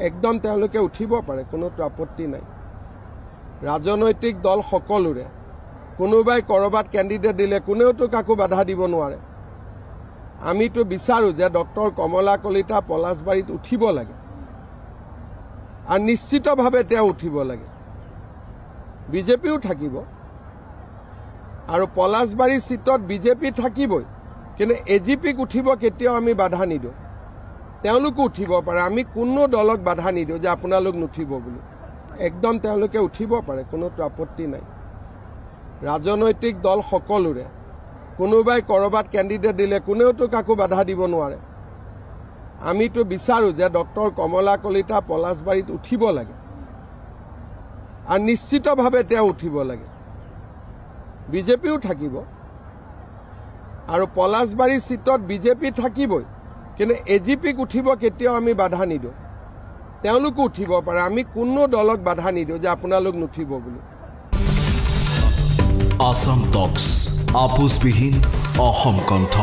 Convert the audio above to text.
একদম তেওঁলোকে উঠিব পাৰে, কোনো আপত্তি নাই। ৰাজনৈতিক দল সকলোৰে কোনোবাই কৰবাত কেণ্ডিডেট দিলে কোনেওতো কাকো বাধা দিব নোৱাৰে। আমিতো বিচাৰো যে ডক্টৰ কমলা কলিতা পলাশবাৰীত উঠিব লাগে, আৰু নিশ্চিতভাৱে তেওঁ উঠিব লাগে। বিজেপিও থাকিব, আৰু পলাশবাৰী সিটত বিজেপি থাকিবই, কিন্তু এজিপিক উঠিব কেতিয়াও আমি বাধা নিদিওঁ। তেওঁলোকো উঠিব পাৰে, আমি কোনো দলক বাধা নিদিওঁ যে আপোনালোক নুঠিব বুলি। একদম তেওঁলোকে উঠিব পাৰে, কোনো আপত্তি নাই। ৰাজনৈতিক দল সকলোৰে কোনোবাই কৰবাত কেণ্ডিডেট দিলে কোনেওতো কাকো বাধা দিব নোৱাৰে। আমিতো বিচাৰো যে ডক্টৰ কমলা কলিতা পলাশবাৰীত উঠিব লাগে, আৰু নিশ্চিতভাৱে তেওঁ উঠিব লাগে। বিজেপিও থাকিব, আৰু পলাশবাৰী সিটত বিজেপি থাকিবই, কিন্তু এজিপিক উঠিব কেতিয়াও আমি বাধা নিদিওঁ। তেওঁলোকো উঠিব পাৰে, আমি কোনো দলক বাধা নিদিওঁ যে আপোনালোক নুঠিব বুলি। আসাম টক্স আপোচবিহীন অসম কণ্ঠ।